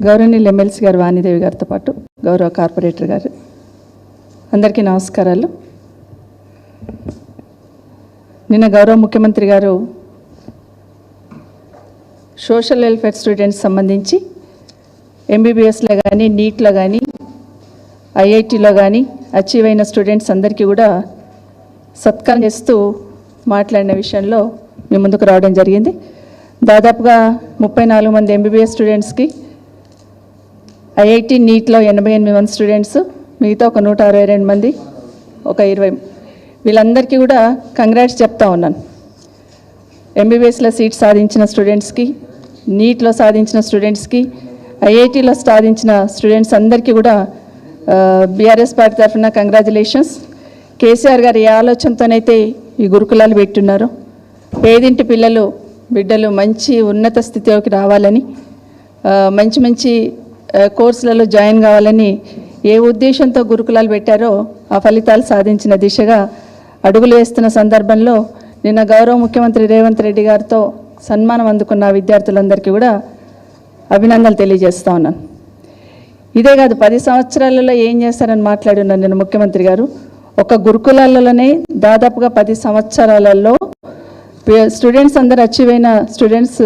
గౌరవనీయులు ఎమ్మెల్సీ గారు వాణిదేవి గారితో పాటు గౌరవ కార్పొరేటర్ గారు అందరికీ నమస్కారాలు. నిన్న గౌరవ ముఖ్యమంత్రి గారు సోషల్ వెల్ఫేర్ స్టూడెంట్స్ సంబంధించి ఎంబీబీఎస్లో కానీ నీట్లో కానీ ఐఐటీలో కానీ అచీవ్ అయిన స్టూడెంట్స్ అందరికీ కూడా సత్కారం చేస్తూ మాట్లాడిన విషయంలో మీ ముందుకు రావడం జరిగింది. దాదాపుగా 34 మంది ఎంబీబీఎస్ స్టూడెంట్స్కి, ఐఐటి నీట్లో 88 మంది స్టూడెంట్స్, మిగతా ఒక 162 మంది, ఒక 20 వీళ్ళందరికీ కూడా కంగ్రాట్స్ చెప్తా ఉన్నాను. ఎంబీబీఎస్లో సీట్ సాధించిన స్టూడెంట్స్కి, నీట్లో సాధించిన స్టూడెంట్స్కి, ఐఐటీలో సాధించిన స్టూడెంట్స్ అందరికీ కూడా బీఆర్ఎస్ పార్టీ తరఫున కంగ్రాచులేషన్స్. కేసీఆర్ గారు ఏ ఆలోచనతోనైతే ఈ గురుకులాలు పెట్టున్నారో పేదింటి పిల్లలు బిడ్డలు మంచి ఉన్నత స్థితిలోకి రావాలని, మంచి మంచి కోర్సులలో జాయిన్ కావాలని ఏ ఉద్దేశంతో గురుకులాలు పెట్టారో ఆ ఫలితాలు సాధించిన దిశగా అడుగులు వేస్తున్న సందర్భంలో నిన్న గౌరవ ముఖ్యమంత్రి రేవంత్ రెడ్డి గారితో సన్మానం అందుకున్న విద్యార్థులందరికీ కూడా అభినందనలు తెలియజేస్తా ఉన్నాను. ఇదే కాదు, 10 సంవత్సరాలలో ఏం చేస్తారని మాట్లాడున్నారు నిన్న ముఖ్యమంత్రి గారు. ఒక గురుకులాలలోనే దాదాపుగా 10 సంవత్సరాలలో స్టూడెంట్స్ అందరు అచీవ్ అయిన స్టూడెంట్స్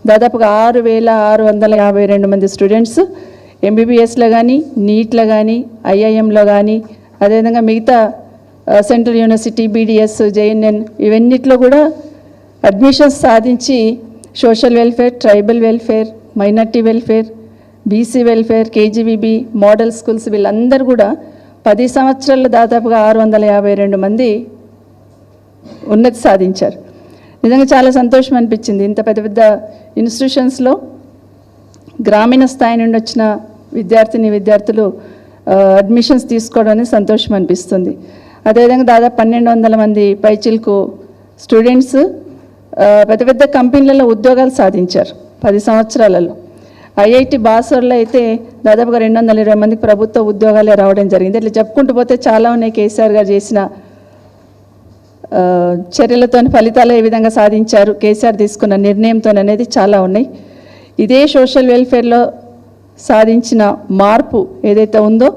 దాదాపుగా 6,652 మంది స్టూడెంట్స్ ఎంబీబీఎస్లో కానీ, నీట్లో కానీ, ఐఐఎంలో కానీ, అదేవిధంగా మిగతా సెంట్రల్ యూనివర్సిటీ, బీడీఎస్, జేఎన్ఎన్ ఇవన్నిట్లో కూడా అడ్మిషన్స్ సాధించి social welfare, tribal welfare, minority welfare, BC welfare, KGBV, model schools వీళ్ళందరూ కూడా 10 సంవత్సరాల్లో దాదాపుగా 652 మంది ఉన్నతి సాధించారు. నిజంగా చాలా సంతోషం అనిపించింది. ఇంత పెద్ద పెద్ద ఇన్స్టిట్యూషన్స్లో గ్రామీణ స్థాయి నుండి వచ్చిన విద్యార్థులు అడ్మిషన్స్ తీసుకోవడం అనేది సంతోషం అనిపిస్తుంది. అదేవిధంగా దాదాపు 1200 మంది పైచిలకు స్టూడెంట్స్ పెద్ద పెద్ద కంపెనీలలో ఉద్యోగాలు సాధించారు 10 సంవత్సరాలలో. ఐఐటి బాసర్లో అయితే దాదాపుగా 220 మందికి ప్రభుత్వ ఉద్యోగాలే రావడం జరిగింది. ఇట్లా చెప్పుకుంటూ పోతే చాలా ఉన్నాయి. కేసీఆర్ గారు చేసిన చర్యలతో ఫలితాలు ఏ విధంగా సాధించారు, కేసీఆర్ తీసుకున్న నిర్ణయంతో అనేది చాలా ఉన్నాయి. ఇదే సోషల్ వెల్ఫేర్లో సాధించిన మార్పు ఏదైతే ఉందో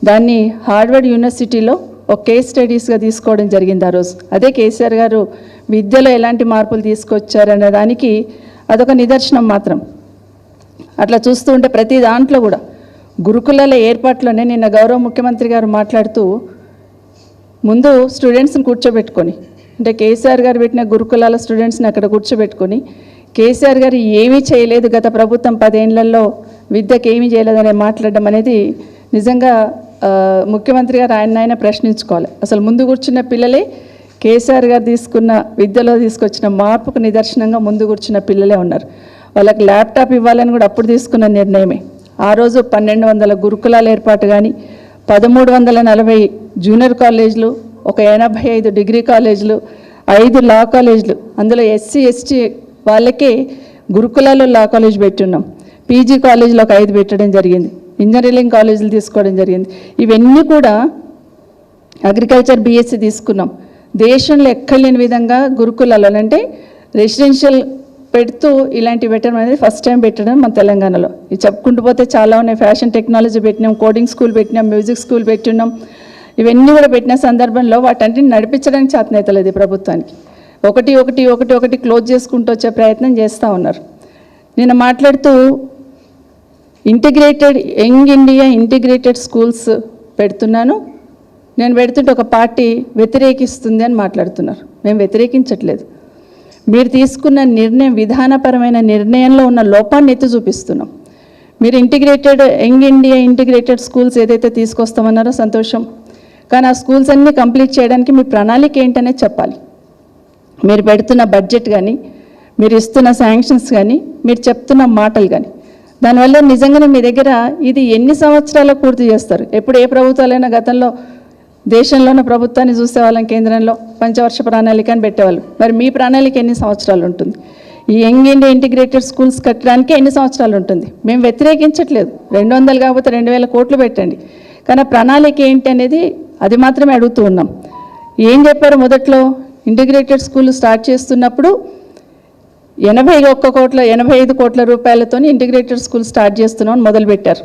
దాన్ని హార్వర్డ్ యూనివర్సిటీలో ఒక కేస్ స్టడీస్గా తీసుకోవడం జరిగింది ఆ రోజు. అదే కేసీఆర్ గారు విద్యలో ఎలాంటి మార్పులు తీసుకొచ్చారనే దానికి అదొక నిదర్శనం మాత్రం. అట్లా చూస్తూ ఉంటే ప్రతి దాంట్లో కూడా గురుకులాల ఏర్పాట్లోనే నిన్న గౌరవ ముఖ్యమంత్రి గారు మాట్లాడుతూ ముందు స్టూడెంట్స్ని కూర్చోబెట్టుకొని, అంటే కేసీఆర్ గారు పెట్టిన గురుకులాల స్టూడెంట్స్ని అక్కడ కూర్చోబెట్టుకొని కేసీఆర్ గారు ఏమీ చేయలేదు గత ప్రభుత్వం 10 ఏళ్లలో విద్యకి ఏమీ చేయలేదని మాట్లాడడం అనేది నిజంగా ముఖ్యమంత్రి గారు ఆయన ప్రశ్నించుకోవాలి. అసలు ముందు కూర్చున్న పిల్లలే కేసీఆర్ గారు తీసుకున్న విద్యలో తీసుకొచ్చిన మార్పుకు నిదర్శనంగా ముందు కూర్చున్న పిల్లలే ఉన్నారు. వాళ్ళకి ల్యాప్టాప్ ఇవ్వాలని కూడా అప్పుడు తీసుకున్న నిర్ణయమే. ఆ రోజు 1200 గురుకులాల ఏర్పాటు కానీ, 1340 జూనియర్ కాలేజీలు, ఒక 85 డిగ్రీ కాలేజీలు, 5 లా కాలేజీలు, అందులో ఎస్సీ ఎస్టీ వాళ్ళకే గురుకులాల్లో లా కాలేజ్ పెట్టున్నాం. పీజీ కాలేజీలో ఒక 5 పెట్టడం జరిగింది. ఇంజనీరింగ్ కాలేజీలు తీసుకోవడం జరిగింది. ఇవన్నీ కూడా అగ్రికల్చర్ బీఎస్సీ తీసుకున్నాం. దేశంలో ఎక్కలేని విధంగా గురుకులాలు అంటే రెసిడెన్షియల్ పెడుతూ ఇలాంటివి పెట్టడం అనేది ఫస్ట్ టైం పెట్టడం మన తెలంగాణలో. ఇది చెప్పుకుంటూ పోతే చాలా ఉన్నాయి. ఫ్యాషన్ టెక్నాలజీ పెట్టినాం, కోడింగ్ స్కూల్ పెట్టినాం, మ్యూజిక్ స్కూల్ పెట్టినాం. ఇవన్నీ కూడా పెట్టిన సందర్భంలో వాటన్నిటిని నడిపించడానికి చేతనైతలేదు ప్రభుత్వానికి. ఒకటి క్లోజ్ చేసుకుంటూ వచ్చే ప్రయత్నం చేస్తూ ఉన్నారు. నేను మాట్లాడుతూ integrated young India integrated schools పెడుతున్నాను, నేను పెడుతుంటే ఒక పార్టీ వ్యతిరేకిస్తుంది అని మాట్లాడుతున్నారు. మేము వ్యతిరేకించట్లేదు. మీరు తీసుకున్న నిర్ణయం విధానపరమైన నిర్ణయంలో ఉన్న లోపాన్ని ఎత్తి చూపిస్తున్నాం. మీరు integrated young India integrated schools ఏదైతే తీసుకొస్తామన్నారో సంతోషం, కానీ ఆ స్కూల్స్ అన్నీ కంప్లీట్ చేయడానికి మీ ప్రణాళిక ఏంటనేది చెప్పాలి. మీరు పెడుతున్న బడ్జెట్ కానీ, మీరు ఇస్తున్న శాంక్షన్స్ కానీ, మీరు చెప్తున్న మాటలు కానీ, దానివల్ల నిజంగానే మీ దగ్గర ఇది ఎన్ని సంవత్సరాలకు పూర్తి చేస్తారు? ఎప్పుడు ఏ ప్రభుత్వాలైనా గతంలో దేశంలోని ప్రభుత్వాన్ని చూసేవాళ్ళం, కేంద్రంలో పంచవర్ష ప్రణాళిక అని పెట్టేవాళ్ళు. మరి మీ ప్రణాళిక ఎన్ని సంవత్సరాలు ఉంటుంది? ఈ యంగ్ ఇండియా ఇంటిగ్రేటెడ్ స్కూల్స్ కట్టడానికి ఎన్ని సంవత్సరాలు ఉంటుంది? మేము వ్యతిరేకించట్లేదు. 200 కాకపోతే 2000 కోట్లు పెట్టండి, కానీ ప్రణాళిక ఏంటి అనేది అది మాత్రమే అడుగుతూ ఉన్నాం. ఏం చెప్పారు మొదట్లో? ఇంటిగ్రేటెడ్ స్కూల్ స్టార్ట్ చేస్తున్నప్పుడు 85 కోట్ల రూపాయలతో ఇంటిగ్రేటెడ్ స్కూల్ స్టార్ట్ చేస్తున్నామని మొదలుపెట్టారు.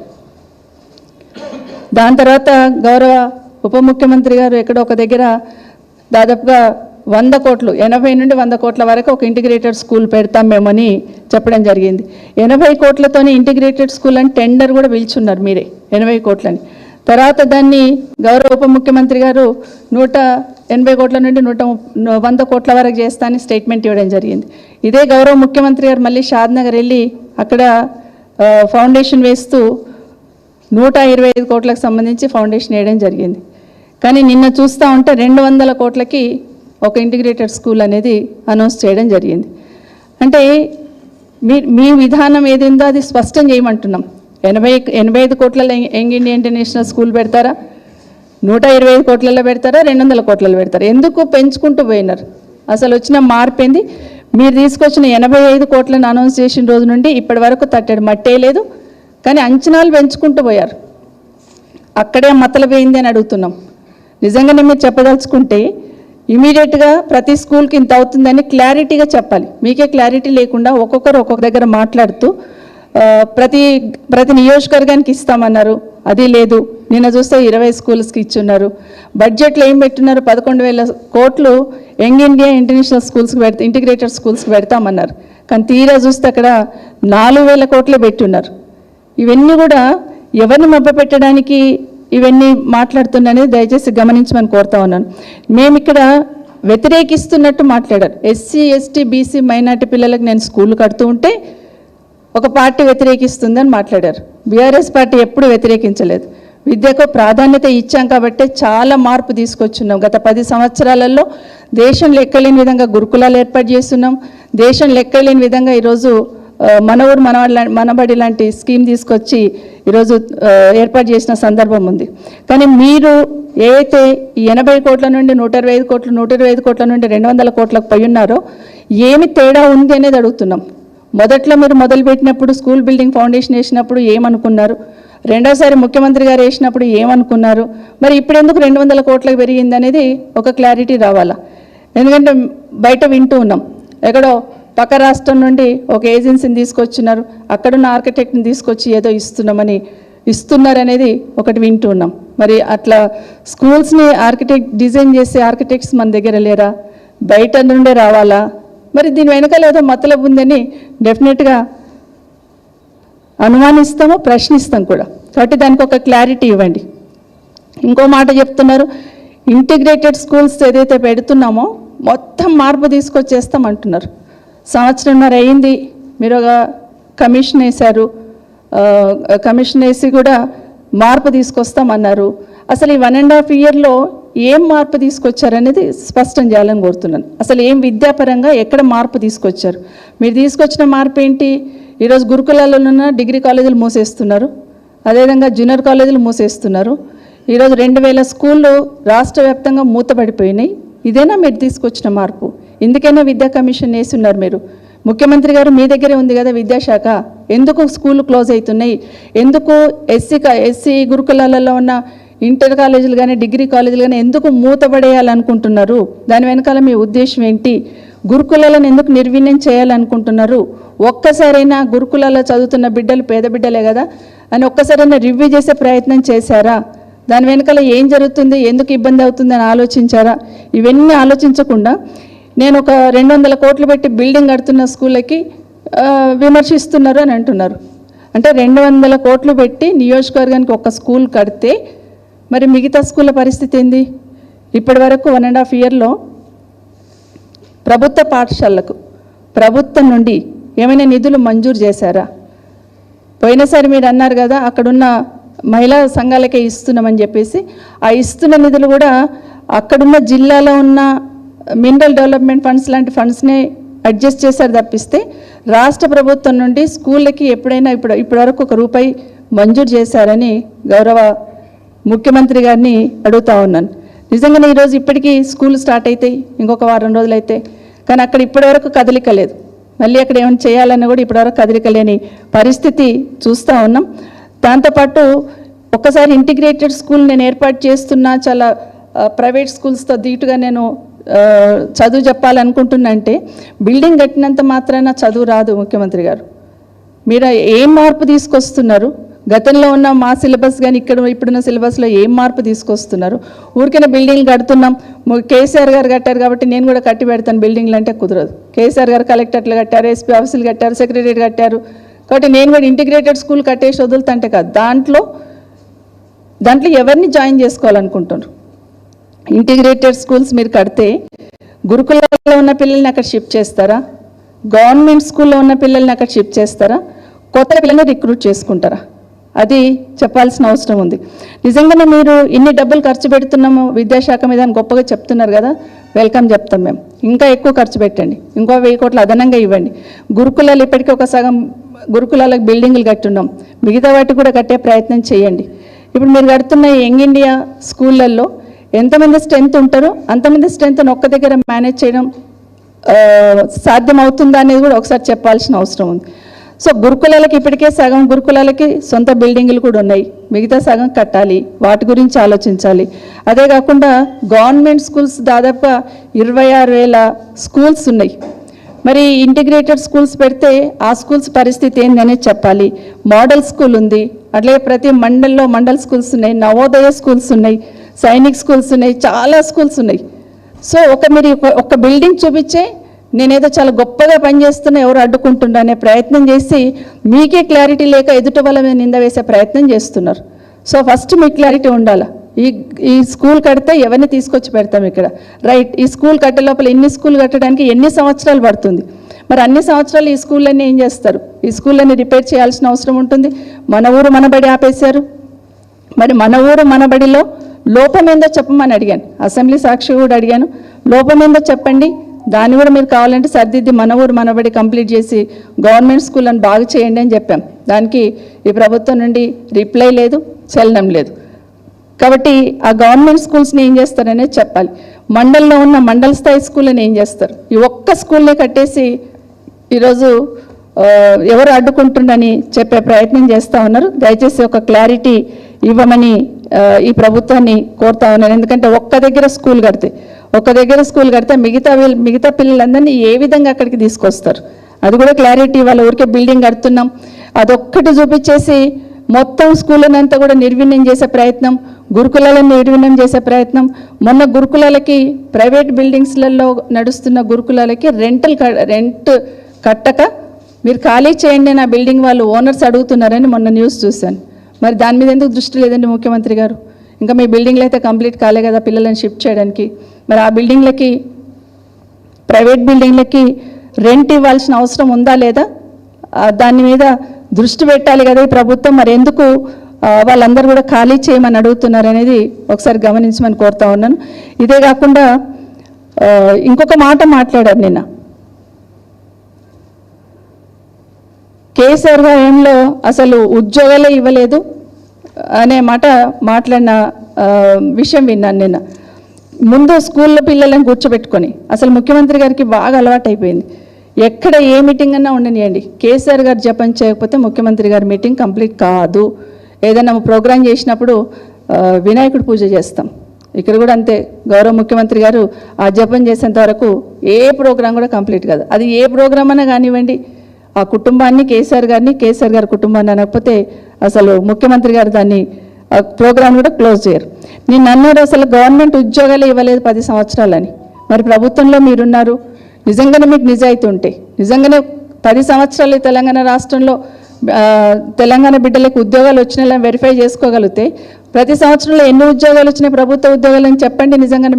దాని తర్వాత గౌరవ ఉప ముఖ్యమంత్రి గారు ఎక్కడో ఒక దగ్గర దాదాపుగా 100 కోట్లు 80 నుండి 100 కోట్ల వరకు ఒక ఇంటిగ్రేటెడ్ స్కూల్ పెడతాం మేమని చెప్పడం జరిగింది. 80 కోట్లతోనే ఇంటిగ్రేటెడ్ స్కూల్ అని టెండర్ కూడా పిలుచున్నారు మీరే 80 కోట్లని. తర్వాత దాన్ని గౌరవ ఉప ముఖ్యమంత్రి గారు 180 కోట్ల నుండి 100 కోట్ల వరకు చేస్తానని స్టేట్మెంట్ ఇవ్వడం జరిగింది. ఇదే గౌరవ ముఖ్యమంత్రి గారు మళ్ళీ షాద్నగర్ వెళ్ళి అక్కడ ఫౌండేషన్ వేస్తూ 125 కోట్లకు సంబంధించి ఫౌండేషన్ వేయడం జరిగింది. కానీ నిన్న చూస్తూ ఉంటే 200 కోట్లకి ఒక ఇంటిగ్రేటెడ్ స్కూల్ అనేది అనౌన్స్ చేయడం జరిగింది. అంటే మీ విధానం ఏదిందో అది స్పష్టం చేయమంటున్నాం. 85 కోట్లలో యంగ్ ఇండియా ఇంటర్నేషనల్ స్కూల్ పెడతారా, 125 కోట్లలో పెడతారా, 200 కోట్లలో పెడతారా? ఎందుకు పెంచుకుంటూ పోయినారు? అసలు వచ్చిన మార్పు ఏంది? మీరు తీసుకొచ్చిన 85 కోట్లను అనౌన్స్ చేసిన రోజు నుండి ఇప్పటి వరకు తట్టడు మట్టే లేదు. కానీ అంచనాలు పెంచుకుంటూ పోయారు. అక్కడే మతలపోయింది అని అడుగుతున్నాం. నిజంగానే మీరు చెప్పదలుచుకుంటే ఇమీడియట్గా ప్రతి స్కూల్కి ఇంత అవుతుందని క్లారిటీగా చెప్పాలి. మీకే క్లారిటీ లేకుండా ఒక్కొక్కరు ఒక్కొక్క దగ్గర మాట్లాడుతూ ప్రతి నియోజకవర్గానికి ఇస్తామన్నారు, అది లేదు. నిన్న చూస్తే 20 స్కూల్స్కి ఇచ్చున్నారు. బడ్జెట్లో ఏం పెట్టున్నారు? 11,000 కోట్లు యంగ్ ఇండియా ఇంటర్నేషనల్ స్కూల్స్కి ఇంటిగ్రేటెడ్ స్కూల్స్కి పెడతామన్నారు. కానీ తీరా చూస్తే అక్కడ 4,000 కోట్లు పెట్టున్నారు. ఇవన్నీ కూడా ఎవరిని మభ్యపెట్టడానికి ఇవన్నీ మాట్లాడుతున్నానని దయచేసి గమనించమని కోరుతా ఉన్నాను. మేము ఇక్కడ వ్యతిరేకిస్తున్నట్టు మాట్లాడారు. ఎస్సీ ఎస్టీ బీసీ మైనార్టీ పిల్లలకు నేను స్కూల్ కడుతూ ఉంటే ఒక పార్టీ వ్యతిరేకిస్తుందని మాట్లాడారు. బీఆర్ఎస్ పార్టీ ఎప్పుడు వ్యతిరేకించలేదు. విద్యకు ప్రాధాన్యత ఇచ్చాం కాబట్టే చాలా మార్పు తీసుకొచ్చున్నాం. గత 10 సంవత్సరాలలో దేశంలో ఎక్కలేని విధంగా గురుకులాలు ఏర్పాటు చేస్తున్నాం. దేశంలో ఎక్కలేని విధంగా ఈరోజు మన ఊరు మనబడి లాంటి స్కీమ్ తీసుకొచ్చి ఈరోజు ఏర్పాటు చేసిన సందర్భం ఉంది. కానీ మీరు ఏవైతే ఈ 80 కోట్ల నుండి 125 కోట్లు 125 కోట్ల నుండి 200 కోట్లకు పోయి ఉన్నారో ఏమి తేడా ఉంది అనేది అడుగుతున్నాం. మొదట్లో మీరు మొదలుపెట్టినప్పుడు స్కూల్ బిల్డింగ్ ఫౌండేషన్ వేసినప్పుడు ఏమనుకున్నారు? రెండోసారి ముఖ్యమంత్రి గారు వేసినప్పుడు ఏమనుకున్నారు? మరి ఇప్పుడు ఎందుకు 200 కోట్లకు పెరిగింది అనేది ఒక క్లారిటీ రావాలా? ఎందుకంటే బయట వింటూ ఉన్నాం, ఎక్కడో పక్క రాష్ట్రం నుండి ఒక ఏజెన్సీని తీసుకొచ్చినారు, అక్కడున్న ఆర్కిటెక్ట్ని తీసుకొచ్చి ఏదో ఇస్తున్నారనేది ఒకటి వింటూ ఉన్నాం. మరి అట్లా స్కూల్స్ని డిజైన్ చేసే ఆర్కిటెక్ట్స్ మన దగ్గర లేరా? బయట నుండే రావాలా? మరి దీని వెనకాల ఏదో మతలబు ఉందని డెఫినెట్గా అనుమానిస్తాము, ప్రశ్నిస్తాం కూడా. కాబట్టి దానికి ఒక క్లారిటీ ఇవ్వండి. ఇంకో మాట చెప్తున్నారు, ఇంటిగ్రేటెడ్ స్కూల్స్ ఏదైతే పెడుతున్నామో మొత్తం మార్పు తీసుకొచ్చేస్తాం అంటున్నారు. సంవత్సరంన్నర అయింది, మీరు ఒక కమిషన్ వేశారు, కమిషన్ వేసి కూడా మార్పు తీసుకొస్తామన్నారు. అసలు ఈ 1.5 ఇయర్లో ఏం మార్పు తీసుకొచ్చారనేది స్పష్టం చేయాలని కోరుతున్నాను. అసలు ఏం విద్యాపరంగా ఎక్కడ మార్పు తీసుకొచ్చారు? మీరు తీసుకొచ్చిన మార్పు ఏంటి? ఈరోజు గురుకులాల్లో ఉన్న డిగ్రీ కాలేజీలు మూసేస్తున్నారు, అదేవిధంగా జూనియర్ కాలేజీలు మూసేస్తున్నారు. ఈరోజు 2,000 స్కూళ్ళు రాష్ట్ర వ్యాప్తంగా మూతపడిపోయినాయి. ఇదేనా మీరు తీసుకొచ్చిన మార్పు? ఎందుకైనా విద్యా కమిషన్ వేస్తున్నారు మీరు. ముఖ్యమంత్రి గారు మీ దగ్గరే ఉంది కదా విద్యాశాఖ, ఎందుకు స్కూళ్ళు క్లోజ్ అవుతున్నాయి? ఎందుకు ఎస్సీ గురుకులాలలో ఉన్న ఇంటర్ కాలేజీలు కానీ డిగ్రీ కాలేజీలు కానీ ఎందుకు మూతపడేయాలనుకుంటున్నారు? దాని వెనకాల మీ ఉద్దేశం ఏంటి? గురుకులాలను ఎందుకు నిర్వీర్యం చేయాలనుకుంటున్నారు? ఒక్కసారైనా గురుకులాల్లో చదువుతున్న బిడ్డలు పేద బిడ్డలే కదా అని ఒక్కసారైనా రివ్యూ చేసే ప్రయత్నం చేశారా? దాని వెనకాల ఏం జరుగుతుంది, ఎందుకు ఇబ్బంది అవుతుందని ఆలోచించారా? ఇవన్నీ ఆలోచించకుండా నేను ఒక 200 కోట్లు పెట్టి బిల్డింగ్ కడుతున్న స్కూళ్ళకి విమర్శిస్తున్నారు అని అంటున్నారు. అంటే 200 కోట్లు పెట్టి నియోజకవర్గానికి ఒక స్కూల్ కడితే మరి మిగతా స్కూళ్ళ పరిస్థితి ఏంది? ఇప్పటి వరకు 1.5 ఇయర్లో ప్రభుత్వ పాఠశాలకు ప్రభుత్వం నుండి ఏమైనా నిధులు మంజూరు చేశారా? పోయినసారి మీరు అన్నారు కదా అక్కడున్న మహిళా సంఘాలకే ఇస్తున్నామని చెప్పేసి, ఆ ఇస్తున్న నిధులు కూడా అక్కడున్న జిల్లాలో ఉన్న మినరల్ డెవలప్మెంట్ ఫండ్స్ లాంటి ఫండ్స్నే అడ్జస్ట్ చేశారు తప్పిస్తే రాష్ట్ర ప్రభుత్వం నుండి స్కూళ్ళకి ఎప్పుడైనా ఇప్పటివరకు ₹1 మంజూరు చేశారని గౌరవ ముఖ్యమంత్రి గారిని అడుగుతా ఉన్నాను. నిజంగానే ఈరోజు ఇప్పటికీ స్కూల్ స్టార్ట్ అవుతాయి, ఇంకొక వారం రోజులు అయితే, కానీ అక్కడ ఇప్పటివరకు కదలిక లేదు. మళ్ళీ అక్కడ ఏమైనా చేయాలన్నా కూడా ఇప్పటివరకు కదలిక లేని పరిస్థితి చూస్తూ ఉన్నాం. దాంతోపాటు ఒక్కసారి ఇంటిగ్రేటెడ్ స్కూల్ నేను ఏర్పాటు చేస్తున్నా, చాలా ప్రైవేట్ స్కూల్స్తో ధీటుగా నేను చదువు చెప్పాలనుకుంటున్నా అంటే బిల్డింగ్ కట్టినంత మాత్రాన చదువు రాదు ముఖ్యమంత్రి గారు. మీరు ఏం మార్పు తీసుకొస్తున్నారు? గతంలో ఉన్న మా సిలబస్ కానీ ఇప్పుడున్న సిలబస్లో ఏం మార్పు తీసుకొస్తున్నారు? ఊరికైనా బిల్డింగ్లు కడుతున్నాం, కేసీఆర్ గారు కట్టారు కాబట్టి నేను కూడా కట్టి పెడతాను బిల్డింగ్లు అంటే కుదరదు. కేసీఆర్ గారు కలెక్టర్లు కట్టారు, ఎస్పీ ఆఫీసులు కట్టారు, సెక్రటరీ కట్టారు కాబట్టి నేను కూడా ఇంటిగ్రేటెడ్ స్కూల్ కట్టేసి వదులుతుంటే కాదు. దాంట్లో ఎవరిని జాయిన్ చేసుకోవాలనుకుంటున్నారు? ఇంటిగ్రేటెడ్ స్కూల్స్ మీరు కడితే గురుకులాల్లో ఉన్న పిల్లల్ని అక్కడ షిఫ్ట్ చేస్తారా? గవర్నమెంట్ స్కూల్లో ఉన్న పిల్లల్ని అక్కడ షిఫ్ట్ చేస్తారా? కొత్త పిల్లల్ని రిక్రూట్ చేసుకుంటారా? అది చెప్పాల్సిన అవసరం ఉంది. నిజంగానే మీరు ఇన్ని డబ్బులు ఖర్చు పెడుతున్నాము విద్యాశాఖ మీద అని గొప్పగా చెప్తున్నారు కదా, వెల్కమ్ చెప్తాం మేము. ఇంకా ఎక్కువ ఖర్చు పెట్టండి, ఇంకో 1000 కోట్లు అదనంగా ఇవ్వండి. గురుకులాలు ఇప్పటికీ ఒక సగం గురుకులాలకు బిల్డింగులు కట్టున్నాం, మిగతా వాటి కూడా కట్టే ప్రయత్నం చేయండి. ఇప్పుడు మీరు కడుతున్న యంగ్ ఇండియా స్కూళ్ళల్లో ఎంతమంది స్ట్రెంత్ ఉంటారో అంతమంది స్ట్రెంత్ని ఒక్క దగ్గర మేనేజ్ చేయడం సాధ్యమవుతుందా అనేది కూడా ఒకసారి చెప్పాల్సిన అవసరం ఉంది. సో గురుకులాలకి ఇప్పటికే సగం గురుకులాలకి సొంత బిల్డింగులు కూడా ఉన్నాయి, మిగతా సగం కట్టాలి, వాటి గురించి ఆలోచించాలి. అదే కాకుండా గవర్నమెంట్ స్కూల్స్ దాదాపు 26,000 స్కూల్స్ ఉన్నాయి. మరి ఇంటిగ్రేటెడ్ స్కూల్స్ పెడితే ఆ స్కూల్స్ పరిస్థితి ఏందనేది చెప్పాలి. మోడల్ స్కూల్ ఉంది, అట్లే ప్రతి మండల్లో మండల్ స్కూల్స్ ఉన్నాయి, నవోదయ స్కూల్స్ ఉన్నాయి, సైనిక్ స్కూల్స్ ఉన్నాయి, చాలా స్కూల్స్ ఉన్నాయి. సో మీరు ఒక బిల్డింగ్ చూపించే నేనేదో చాలా గొప్పగా పనిచేస్తున్నా ఎవరు అడ్డుకుంటున్నా అనే ప్రయత్నం చేసి మీకే క్లారిటీ లేక ఎదుటి వాళ్ళ మీద నింద వేసే ప్రయత్నం చేస్తున్నారు. సో ఫస్ట్ మీకు క్లారిటీ ఉండాలి. ఈ స్కూల్ కడితే ఎవరిని తీసుకొచ్చి పెడతాం ఇక్కడ, రైట్? ఈ స్కూల్ కట్టే లోపల ఇన్ని స్కూల్ కట్టడానికి ఎన్ని సంవత్సరాలు పడుతుంది? మరి అన్ని సంవత్సరాలు ఈ స్కూళ్ళన్నీ ఏం చేస్తారు? ఈ స్కూళ్ళన్నీ రిపేర్ చేయాల్సిన అవసరం ఉంటుంది. మన ఊరు మనబడి ఆపేశారు. మరి మన ఊరు మనబడిలో లోపం ఏందో చెప్పమని అడిగాను, అసెంబ్లీ సాక్షి కూడా అడిగాను. లోపం ఏందో చెప్పండి, దాన్ని కూడా మీరు కావాలంటే సర్దిద్ది మన ఊరు మనబడి కంప్లీట్ చేసి గవర్నమెంట్ స్కూళ్ళని బాగు చేయండి అని చెప్పాం. దానికి ఈ ప్రభుత్వం నుండి రిప్లై లేదు, చలనం లేదు. కాబట్టి ఆ గవర్నమెంట్ స్కూల్స్ని ఏం చేస్తారనేది చెప్పాలి. మండల్లో ఉన్న మండల స్థాయి స్కూళ్ళని ఏం చేస్తారు? ఈ ఒక్క స్కూల్ని కట్టేసి ఈరోజు ఎవరు అడ్డుకుంటుండని చెప్పే ప్రయత్నం చేస్తూ ఉన్నారు. దయచేసి ఒక క్లారిటీ ఇవ్వమని ఈ ప్రభుత్వాన్ని కోరుతా ఉన్నారు. ఎందుకంటే ఒక్క దగ్గర స్కూల్ కడితే మిగతా పిల్లలందరినీ ఏ విధంగా అక్కడికి తీసుకొస్తారు? అది కూడా క్లారిటీ. వాళ్ళ ఊరికే బిల్డింగ్ కడుతున్నాం అదొక్కటి చూపించేసి మొత్తం స్కూళ్ళని అంతా కూడా నిర్వీణ్యం చేసే ప్రయత్నం, గురుకులాలను నిర్వీణ్యం చేసే ప్రయత్నం. మొన్న గురుకులాలకి ప్రైవేట్ బిల్డింగ్స్లలో నడుస్తున్న గురుకులాలకి రెంట్ కట్టక మీరు ఖాళీ చేయండి నా బిల్డింగ్ వాళ్ళు ఓనర్స్ అడుగుతున్నారని మొన్న న్యూస్ చూశాను. మరి దాని మీద ఎందుకు దృష్టి లేదండి ముఖ్యమంత్రి గారు? ఇంకా మీ బిల్డింగ్లు అయితే కంప్లీట్ కాలే కదా పిల్లలను షిఫ్ట్ చేయడానికి. మరి ఆ బిల్డింగ్లకి, ప్రైవేట్ బిల్డింగ్లకి రెంట్ ఇవ్వాల్సిన అవసరం ఉందా లేదా? దాని మీద దృష్టి పెట్టాలి కదా ఈ ప్రభుత్వం. మరి ఎందుకు వాళ్ళందరూ కూడా ఖాళీ చేయమని అడుగుతున్నారు అనేది ఒకసారి గమనించమని కోరుతా ఉన్నాను. ఇదే కాకుండా ఇంకొక మాట మాట్లాడారు నిన్న, కేసీఆర్ హయాంలో అసలు ఉద్యోగాలే ఇవ్వలేదు అనే మాట మాట్లాడిన విషయం విన్నాను నిన్న. ముందు స్కూల్లో పిల్లలను కూర్చోబెట్టుకొని, అసలు ముఖ్యమంత్రి గారికి బాగా అలవాటు అయిపోయింది, ఎక్కడ ఏ మీటింగ్ అన్నా ఉండనియండి, కేసీఆర్ గారు జపం చేయకపోతే ముఖ్యమంత్రి గారి మీటింగ్ కంప్లీట్ కాదు. ఏదైనా ప్రోగ్రాం చేసినప్పుడు వినాయకుడు పూజ చేస్తాం, ఇక్కడ కూడా అంతే. గౌరవ ముఖ్యమంత్రి గారు ఆ జపం చేసేంత వరకు ఏ ప్రోగ్రాం కూడా కంప్లీట్ కాదు. అది ఏ ప్రోగ్రాం అన్నా కానివ్వండి, ఆ కుటుంబాన్ని, కేసీఆర్ గారి కుటుంబాన్ని అనకపోతే అసలు ముఖ్యమంత్రి గారు దాన్ని ప్రోగ్రాం కూడా క్లోజ్ చేయరు. నేను అన్నారు అసలు గవర్నమెంట్ ఉద్యోగాలు ఇవ్వలేదు 10 సంవత్సరాలని. మరి ప్రభుత్వంలో మీరున్నారు, నిజంగానే మీకు నిజాయితీ ఉంటే, నిజంగానే 10 సంవత్సరాలు తెలంగాణ రాష్ట్రంలో తెలంగాణ బిడ్డలకు ఉద్యోగాలు వచ్చినా వెరిఫై చేసుకోగలిగితే ప్రతి సంవత్సరంలో ఎన్ని ఉద్యోగాలు వచ్చినాయి ప్రభుత్వ ఉద్యోగాలు అని చెప్పండి. నిజంగానే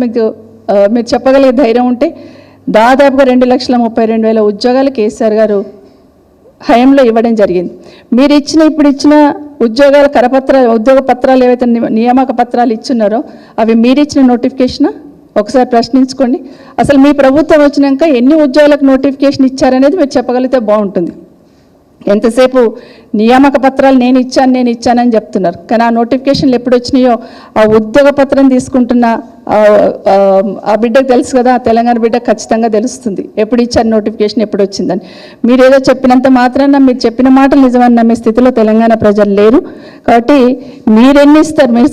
మీరు చెప్పగలిగే ధైర్యం ఉంటే దాదాపుగా 2,32,000 ఉద్యోగాలు కేసీఆర్ గారు హయాంలో ఇవ్వడం జరిగింది. మీరు ఇప్పుడు ఇచ్చిన ఉద్యోగాల ఉద్యోగ పత్రాలు ఏవైతే నియామక పత్రాలు ఇచ్చున్నారో అవి మీరిచ్చిన నోటిఫికేషన్ ఒకసారి ప్రశ్నించుకోండి. అసలు మీ ప్రభుత్వం వచ్చినాక ఎన్ని ఉద్యోగాలకు నోటిఫికేషన్ ఇచ్చారనేది మీరు చెప్పగలిగితే బాగుంటుంది. ఎంతసేపు నియామక పత్రాలు నేను ఇచ్చానని చెప్తున్నారు. కానీ ఆ నోటిఫికేషన్లు ఎప్పుడు వచ్చినాయో ఆ ఉద్యోగ పత్రం తీసుకుంటున్న ఆ బిడ్డకు తెలుసు కదా, తెలంగాణ బిడ్డ ఖచ్చితంగా తెలుస్తుంది ఎప్పుడు ఇచ్చారు నోటిఫికేషన్ ఎప్పుడు వచ్చిందని. మీరు ఏదో చెప్పినంత మాత్రాన మీరు చెప్పిన మాటలు నిజమని నమ్మే స్థితిలో తెలంగాణ ప్రజలు లేరు. కాబట్టి మీరెన్ని ఇస్తారు? మీరు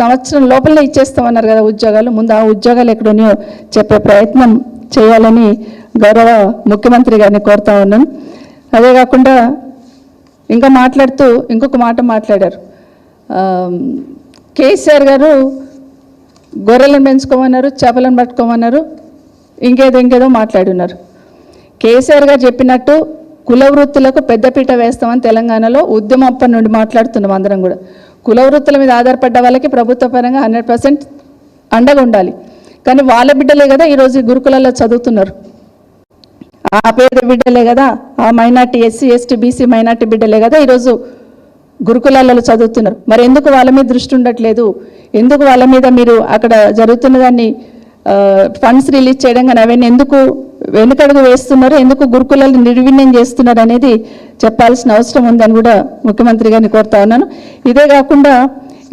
సంవత్సరం లోపలనే ఇచ్చేస్తామన్నారు కదా ఉద్యోగాలు. ముందు ఆ ఉద్యోగాలు ఎక్కడున్నాయో చెప్పే ప్రయత్నం చేయాలని గౌరవ ముఖ్యమంత్రి గారిని కోరుతా ఉన్నాను. అదే కాకుండా ఇంకా మాట్లాడుతూ ఇంకొక మాట మాట్లాడారు. కేసీఆర్ గారు గొర్రెలను పెంచుకోమన్నారు, చేపలను పట్టుకోమన్నారు, ఇంకేదో మాట్లాడున్నారు. కేసీఆర్ గారు చెప్పినట్టు కుల వృత్తులకు పెద్దపీట వేస్తామని తెలంగాణలో ఉద్యమం అప్పటి నుండి మాట్లాడుతున్నాం అందరం కూడా. కుల వృత్తుల మీద ఆధారపడ్డ వాళ్ళకి ప్రభుత్వ పరంగా 100% అండగా ఉండాలి. కానీ వాళ్ళ బిడ్డలే కదా ఈరోజు గురుకులాల్లో చదువుతున్నారు. ఆ పేద బిడ్డలే కదా, ఆ minority SC ST BC minority బిడ్డలే కదా ఈరోజు గురుకులాలలో చదువుతున్నారు. మరి ఎందుకు వాళ్ళ మీద దృష్టి ఉండట్లేదు? ఎందుకు వాళ్ళ మీద మీరు అక్కడ జరుగుతున్న దాన్ని ఫండ్స్ రిలీజ్ చేయడం కానీ అవన్నీ ఎందుకు వెనుకడుగు వేస్తున్నారు? ఎందుకు గురుకులాలను నిర్వీణ్యం చేస్తున్నారు అనేది చెప్పాల్సిన అవసరం ఉందని కూడా ముఖ్యమంత్రి గారిని కోరుతా ఉన్నాను. ఇదే కాకుండా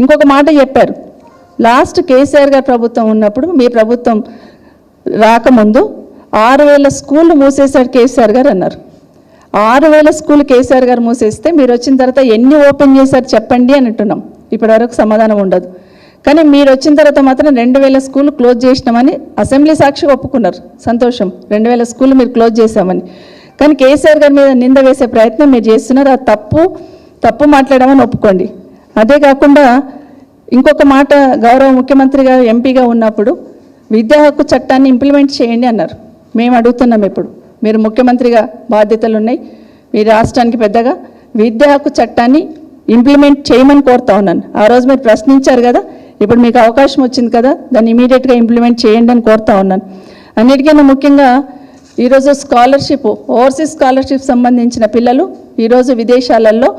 ఇంకొక మాట చెప్పారు. లాస్ట్ కేసీఆర్ గారి ప్రభుత్వం ఉన్నప్పుడు, మీ ప్రభుత్వం రాకముందు 6,000 స్కూళ్ళు మూసేశారు కేసీఆర్ గారు అన్నారు. 6,000 స్కూల్ కేసీఆర్ గారు మూసేస్తే మీరు వచ్చిన తర్వాత ఎన్ని ఓపెన్ చేశారు చెప్పండి అని అంటున్నాం. ఇప్పటివరకు సమాధానం ఉండదు. కానీ మీరు వచ్చిన తర్వాత మాత్రం 2,000 స్కూల్ క్లోజ్ చేసినామని అసెంబ్లీ సాక్షిగా ఒప్పుకున్నారు. సంతోషం, 2,000 స్కూల్ మీరు క్లోజ్ చేశామని. కానీ కేసీఆర్ గారి మీద నింద వేసే ప్రయత్నం మీరు చేస్తున్నారు. అది తప్పు మాట్లాడమని ఒప్పుకోండి. అదే కాకుండా ఇంకొక మాట, గౌరవ ముఖ్యమంత్రి గారు ఎంపీగా ఉన్నప్పుడు విద్యా హక్కు చట్టాన్ని ఇంప్లిమెంట్ చేయండి అన్నారు. మేము అడుగుతున్నాం, ఇప్పుడు మీరు ముఖ్యమంత్రిగా బాధ్యతలు ఉన్నాయి, మీ రాష్ట్రానికి పెద్దగా విద్యా హక్కు చట్టాన్ని ఇంప్లిమెంట్ చేయమని కోరుతా ఉన్నాను. ఆ రోజు మీరు ప్రశ్నించారు కదా, ఇప్పుడు మీకు అవకాశం వచ్చింది కదా, దాన్ని ఇమీడియట్గా ఇంప్లిమెంట్ చేయండి అని కోరుతా ఉన్నాను. అన్నిటికన్నా ముఖ్యంగా ఈరోజు స్కాలర్షిప్, ఓవర్సీస్ స్కాలర్షిప్ సంబంధించిన పిల్లలు ఈరోజు విదేశాలలో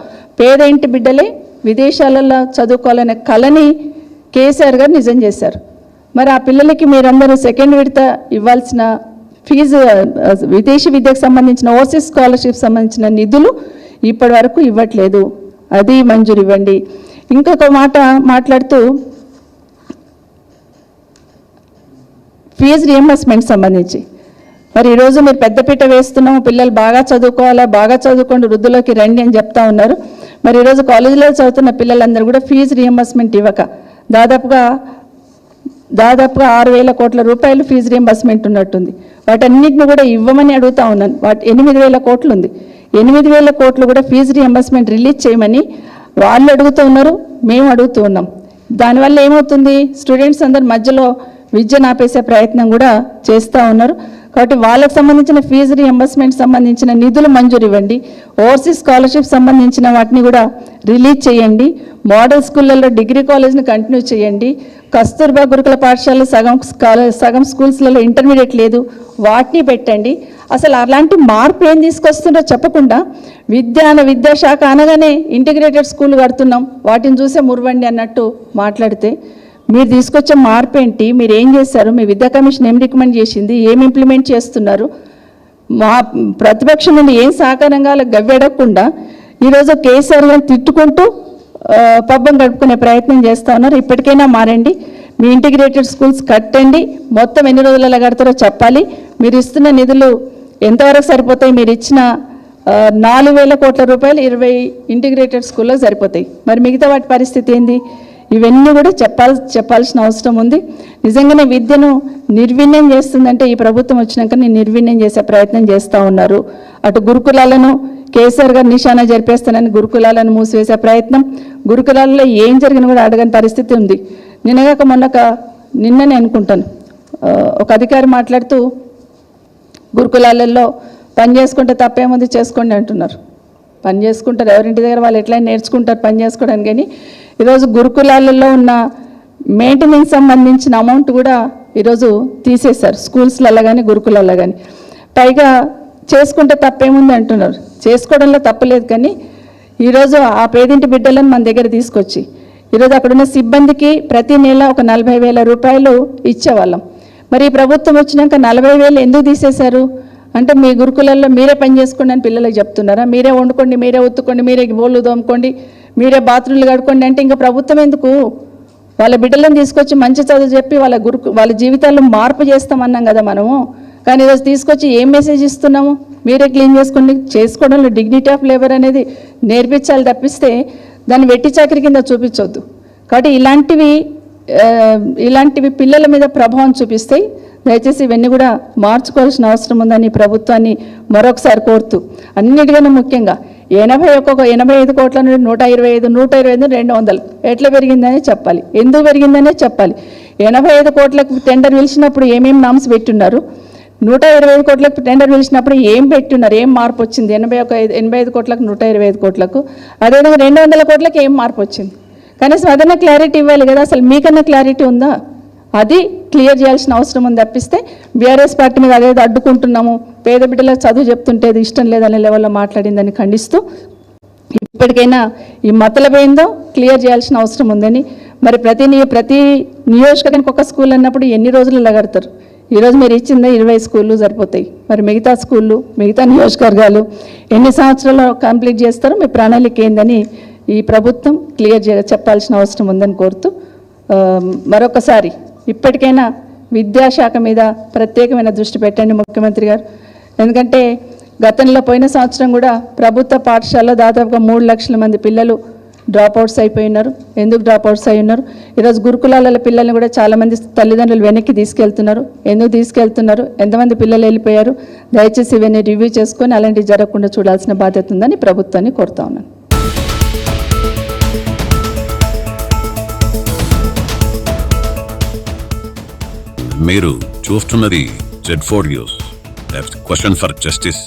పేద ఇంటి బిడ్డలే విదేశాలలో చదువుకోవాలనే కళని కేసీఆర్ గారు నిజం చేశారు. మరి ఆ పిల్లలకి మీరందరూ సెకండ్ విడత ఇవ్వాల్సిన ఫీజు, విదేశీ విద్యకు సంబంధించిన ఓవర్సీస్ స్కాలర్షిప్ సంబంధించిన నిధులు ఇప్పటి వరకు ఇవ్వట్లేదు. అది మంజూరు ఇవ్వండి. ఇంకొక మాట మాట్లాడుతూ ఫీజు రియంబర్స్మెంట్ సంబంధించి మరి ఈరోజు మీరు పెద్దపీట వేస్తున్నాము, పిల్లలు బాగా చదువుకోవాలా, బాగా చదువుకోండి, వృద్ధులోకి రండి అని చెప్తా ఉన్నారు. మరి ఈరోజు కాలేజీలో చదువుతున్న పిల్లలందరూ కూడా ఫీజు రియంబర్స్మెంట్ ఇవ్వక దాదాపుగా 6,000 కోట్ల రూపాయలు ఫీజు రియంబర్స్మెంట్ ఉన్నట్టుంది. వాటన్నిటిని కూడా ఇవ్వమని అడుగుతా ఉన్నాను. 8,000 కోట్లు ఉంది. 8,000 కోట్లు కూడా ఫీజు రియంబర్స్మెంట్ రిలీజ్ చేయమని వాళ్ళు అడుగుతూ ఉన్నారు, మేము అడుగుతూ ఉన్నాం. దానివల్ల ఏమవుతుంది? స్టూడెంట్స్ అందరు మధ్యలో విద్యను ఆపేసే ప్రయత్నం కూడా చేస్తూ ఉన్నారు. కాబట్టి వాళ్ళకు సంబంధించిన ఫీజు రియంబర్స్మెంట్ సంబంధించిన నిధులు మంజూరు ఇవ్వండి. ఓవర్సీస్ స్కాలర్షిప్ సంబంధించిన వాటిని కూడా రిలీజ్ చేయండి. మోడల్ స్కూళ్ళల్లో డిగ్రీ కాలేజ్ని కంటిన్యూ చేయండి. కస్తూర్బా గురుకుల పాఠశాలలో సగం స్కూల్స్లలో ఇంటర్మీడియట్ లేదు, వాటిని పెట్టండి. అసలు అలాంటి మార్పు ఏం తీసుకొస్తుందో చెప్పకుండా విద్యాశాఖ అనగానే ఇంటిగ్రేటెడ్ స్కూల్ కడుతున్నాం, వాటిని చూసే మురవండి అన్నట్టు మాట్లాడితే మీరు తీసుకొచ్చే మార్పు ఏంటి? మీరు ఏం చేశారు? మీ విద్యా కమిషన్ ఏం రికమెండ్ చేసింది? ఏం ఇంప్లిమెంట్ చేస్తున్నారు? మా ప్రతిపక్షం నుండి ఏం సహకారంగా గవ్వెడకుండా ఈరోజు కేసీఆర్ గారిని తిట్టుకుంటూ పబ్బం గడుపుకునే ప్రయత్నం చేస్తూ ఉన్నారు. ఇప్పటికైనా మారండి. మీ ఇంటిగ్రేటెడ్ స్కూల్స్ కట్టండి. మొత్తం ఎన్ని రోజులలో కడతారో చెప్పాలి. మీరు ఇస్తున్న నిధులు ఎంతవరకు సరిపోతాయి? మీరు ఇచ్చిన 4,000 కోట్ల రూపాయలు 20 ఇంటిగ్రేటెడ్ స్కూల్లో సరిపోతాయి. మరి మిగతా వాటి పరిస్థితి ఏంది? ఇవన్నీ కూడా చెప్పాల్సిన అవసరం ఉంది. నిజంగానే విద్యను నిర్వీణ్యం చేస్తుందంటే ఈ ప్రభుత్వం వచ్చినాక నిర్వీణ్యం చేసే ప్రయత్నం చేస్తూ ఉన్నారు. అటు గురుకులాలను కేసీఆర్ గారు నిశానా జరిపేస్తానని గురుకులాలను మూసివేసే ప్రయత్నం, గురుకులాల్లో ఏం జరిగినా కూడా అడగని పరిస్థితి ఉంది. నిన్ననే అనుకుంటాను ఒక అధికారి మాట్లాడుతూ గురుకులాలలో పని చేసుకుంటే తప్పేముంది, చేసుకోండి అంటున్నారు. పని చేసుకుంటారు, ఎవరింటి దగ్గర వాళ్ళు ఎట్లయినా నేర్చుకుంటారు పని చేసుకోవడానికి. కానీ ఈరోజు గురుకులాలలో ఉన్న మెయింటెనెన్స్ సంబంధించిన అమౌంట్ కూడా ఈరోజు తీసేశారు స్కూల్స్లలో కానీ గురుకులాల్లో కానీ. పైగా చేసుకుంటే తప్పేముంది అంటున్నారు. చేసుకోవడంలో తప్పలేదు, కానీ ఈరోజు ఆ పేదింటి బిడ్డలను మన దగ్గర తీసుకొచ్చి ఈరోజు అక్కడున్న సిబ్బందికి ప్రతి నెల ఒక 40,000 రూపాయలు ఇచ్చేవాళ్ళం. మరి ఈ ప్రభుత్వం వచ్చినాక 40,000 ఎందుకు తీసేశారు? అంటే మీ గురుకులాల్లో మీరే పని చేసుకోండి అని పిల్లలకు చెప్తున్నారా? మీరే వండుకోండి, మీరే ఉత్తుకోండి, మీరే బోళ్ళు తోముకోండి, మీరే బాత్రూమ్లు కడుక్కోండి అంటే ఇంకా ప్రభుత్వం ఎందుకు? వాళ్ళ బిడ్డలను తీసుకొచ్చి మంచి చదువు చెప్పి వాళ్ళ జీవితాల్లో మార్పు చేస్తామన్నాం కదా మనము. కానీ ఈరోజు తీసుకొచ్చి ఏం మెసేజ్ ఇస్తున్నాము? మీరే క్లీన్ చేసుకోవడంలో డిగ్నిటీ ఆఫ్ లేబర్ అనేది నేర్పించాలి తప్పిస్తే దాన్ని వెట్టి చాకరీ కింద చూపించవద్దు. కాబట్టి ఇలాంటివి పిల్లల మీద ప్రభావం చూపిస్తాయి. దయచేసి ఇవన్నీ కూడా మార్చుకోవాల్సిన అవసరం ఉందని ప్రభుత్వాన్ని మరొకసారి కోరుతూ, అన్నిటికన్నా ముఖ్యంగా 85 కోట్ల నుండి 125, 200 ఎట్లా పెరిగిందనే చెప్పాలి, ఎందుకు పెరిగిందనే చెప్పాలి. 85 కోట్లకు టెండర్ పిలిచినప్పుడు ఏమేమి నామ్స్ పెట్టున్నారు, 125 కోట్లకు టెండర్ పిలిచినప్పుడు ఏం పెట్టున్నారు, ఏం మార్పు వచ్చింది? 85 కోట్లకు 125 కోట్లకు, అదేవిధంగా 200 కోట్లకు ఏం మార్పు వచ్చింది? కనీసం అదన్నా క్లారిటీ ఇవ్వాలి కదా. అసలు మీకన్నా క్లారిటీ ఉందా? అది క్లియర్ చేయాల్సిన అవసరం ఉంది తప్పిస్తే బీఆర్ఎస్ పార్టీ మీద అదేదో అడ్డుకుంటున్నాము, పేద బిడ్డలకు చదువు చెప్తుంటే అది ఇష్టం లేదనే లెవెల్లో మాట్లాడిందని ఖండిస్తూ, ఇప్పటికైనా ఈ మతలబేందో క్లియర్ చేయాల్సిన అవసరం ఉందని. మరి ప్రతి నియోజకవర్గానికి ఒక స్కూల్ అన్నప్పుడు ఎన్ని రోజులు కడతారు? ఈరోజు మీరు ఇచ్చిందే 20 స్కూళ్ళు సరిపోతాయి. మరి మిగతా స్కూళ్ళు, మిగతా నియోజకవర్గాలు ఎన్ని సంవత్సరాలు కంప్లీట్ చేస్తారో మీ ప్రణాళిక ఏందని ఈ ప్రభుత్వం క్లియర్ చెప్పాల్సిన అవసరం ఉందని కోరుతూ, మరొకసారి ఇప్పటికైనా విద్యాశాఖ మీద ప్రత్యేకమైన దృష్టి పెట్టండి ముఖ్యమంత్రి గారు. ఎందుకంటే గతంలో పోయిన సంవత్సరం కూడా ప్రభుత్వ పాఠశాలలో దాదాపుగా 3 లక్షల మంది పిల్లలు డ్రాప్అవుట్స్ అయిపోయి ఉన్నారు. ఎందుకు డ్రాప్అవుట్స్ అయి ఉన్నారు? ఈరోజు గురుకులాల పిల్లల్ని కూడా చాలామంది తల్లిదండ్రులు వెనక్కి తీసుకెళ్తున్నారు. ఎందుకు తీసుకెళ్తున్నారు? ఎంతమంది పిల్లలు వెళ్ళిపోయారు? దయచేసి ఇవన్నీ రివ్యూ చేసుకొని అలాంటివి జరగకుండా చూడాల్సిన బాధ్యత ఉందని ప్రభుత్వాన్ని కోరుతా ఉన్నాను. మీరు చూస్తున్నది Z4 news. Question for justice.